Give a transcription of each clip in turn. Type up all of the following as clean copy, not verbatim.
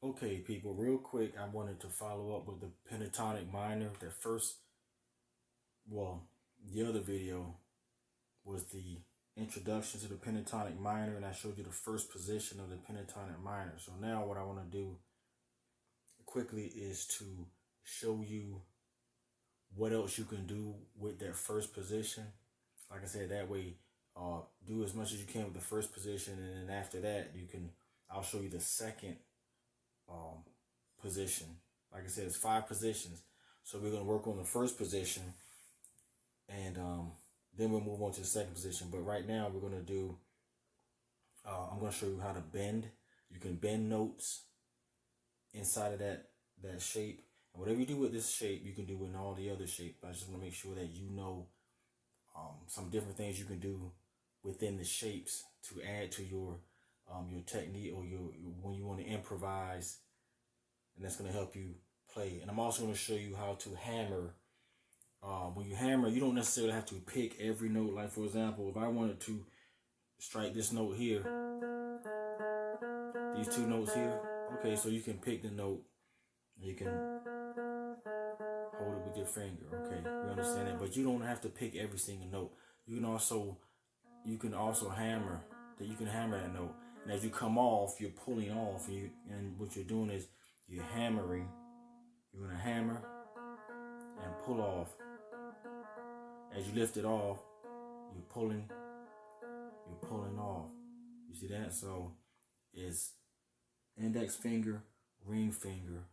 Okay, people, real quick, I wanted to follow up with the pentatonic minor. The first, well, the other video was the introduction to the pentatonic minor, and I showed you the first position of the pentatonic minor. So now what I want to do quickly is to show you what else you can do with that first position. Like I said, that way, do as much as you can with the first position, and then after that, I'll show you the second position. Like I said, it's 5 positions. So we're going to work on the first position, and then we'll move on to the second position. But right now we're going to do, I'm going to show you how to bend. You can bend notes inside of that shape. And whatever you do with this shape, you can do in all the other shapes. I just want to make sure that you know some different things you can do within the shapes to add to your technique, or your when you want to improvise, and that's going to help you play. And I'm also going to show you how to hammer. When you hammer, you don't necessarily have to pick every note. Like, for example, if I wanted to strike this note here, these 2 notes here, okay, so you can pick the note, you can hold it with your finger, okay, we understand that, but you don't have to pick every single note. You can also hammer that note, and as you come off, you're pulling off, and what you're doing is you're hammering. You're going to hammer and pull off. As you lift it off, you're pulling off. You see that? So it's index finger, ring finger.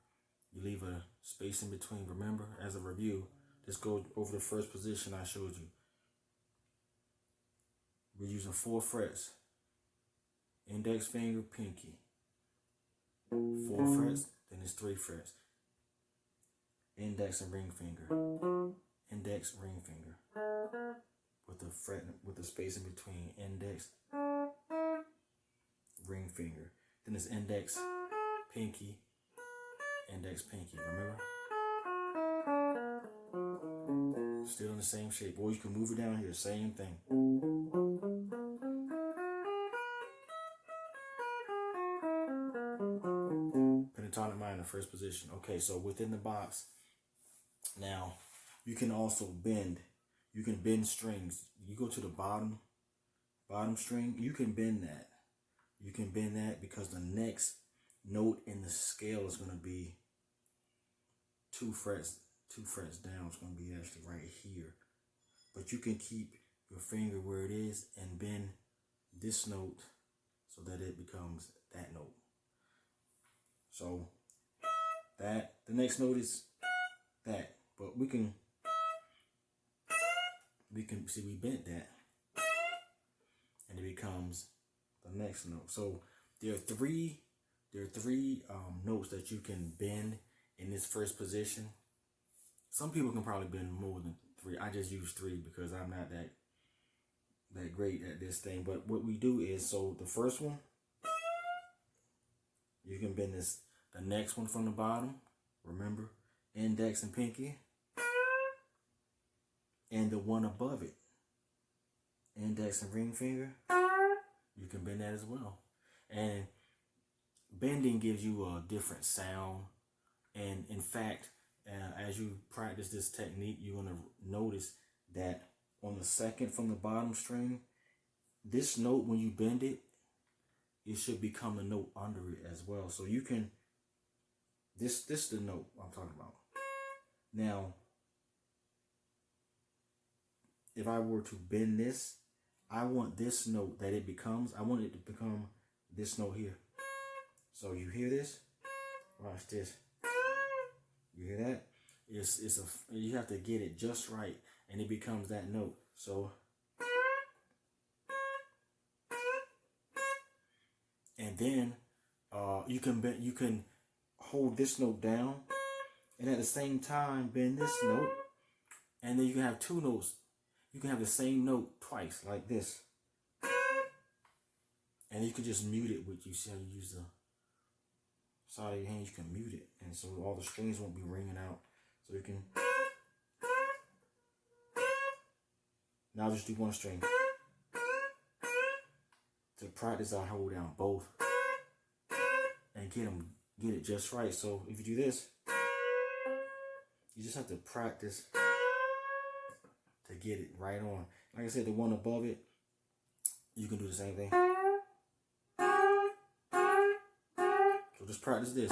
You leave a space in between. Remember, as a review, just go over the first position I showed you. We're using 4 frets. Index finger, pinky. 4 frets, then it's 3 frets. Index and ring finger. Index, ring finger. With the fret, with the space in between. Index, ring finger. Then it's index, pinky, index, pinky. Remember? Still in the same shape. Or you can move it down here. Same thing. Pentatonic minor, first position. Okay, so within the box, now you can also bend. You can bend strings. You go to the bottom string, you can bend that. You can bend that because the next note in the scale is going to be 2 frets down. It's going to be actually right here. But you can keep your finger where it is and bend this note so that it becomes that note. So that the next note is that, but we can see we bent that, and it becomes the next note. So there are three notes that you can bend in this first position. Some people can probably bend more than 3. I just use 3 because I'm not that great at this thing. But what we do is, so the first one, you can bend this, the next one from the bottom, remember, index and pinky, and the one above it, index and ring finger, you can bend that as well. And bending gives you a different sound. And in fact, as you practice this technique, you're going to notice that on the second from the bottom string, this note, when you bend it, it should become a note under it as well. So you can, this is the note I'm talking about. Now, if I were to bend this, I want this note that it becomes, I want it to become this note here. So you hear this? Watch this. You hear that? You have to get it just right, and it becomes that note. So, and then you can hold this note down, and at the same time bend this note, and then you can have 2 notes. You can have the same note twice, like this, and you can just mute it with, you see how you use the side of your hand, you can mute it, and so all the strings won't be ringing out. So you can, now just do 1 string. To practice, I hold down both and get them get it just right. So if you do this, you just have to practice to get it right on. Like I said, the one above it, you can do the same thing. So just practice this.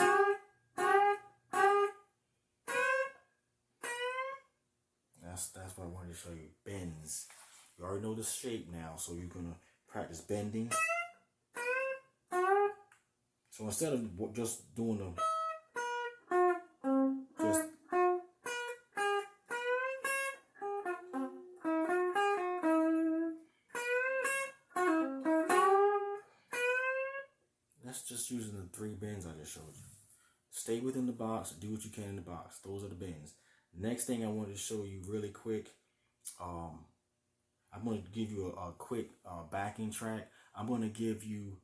That's what I wanted to show you. Bends. You already know the shape now, so you're gonna practice bending. So instead of just doing the that's just using the 3 bends I just showed you. Stay within the box. Do what you can in the box. Those are the bends. Next thing I wanted to show you really quick. I'm going to give you a quick backing track. I'm going to give you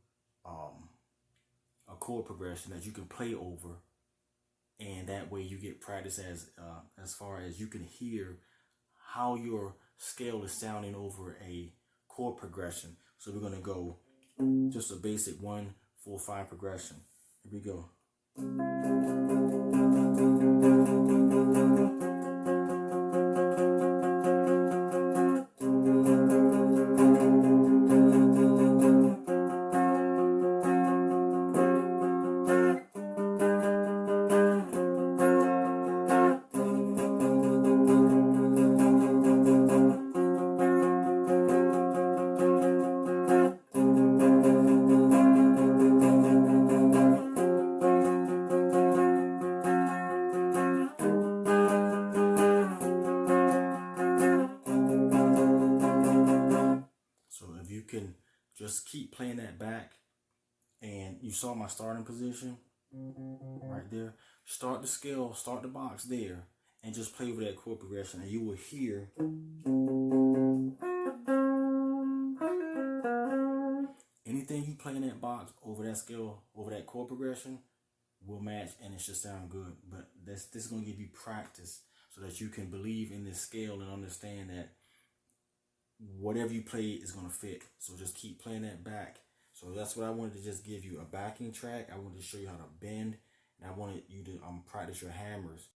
a chord progression that you can play over, and that way you get practice as far as you can hear how your scale is sounding over a chord progression. So we're going to go just a basic 1, 4, 5 progression. Here we go. Can just keep playing that back, and you saw my starting position right there. Start the scale, start the box there, and just play over that chord progression, and you will hear anything you play in that box over that scale, over that chord progression will match, and it should sound good. But this is going to give you practice so that you can believe in this scale and understand that whatever you play is going to fit. So just keep playing that back. So that's what I wanted to just give you, a backing track. I wanted to show you how to bend, and I wanted you to practice your hammers.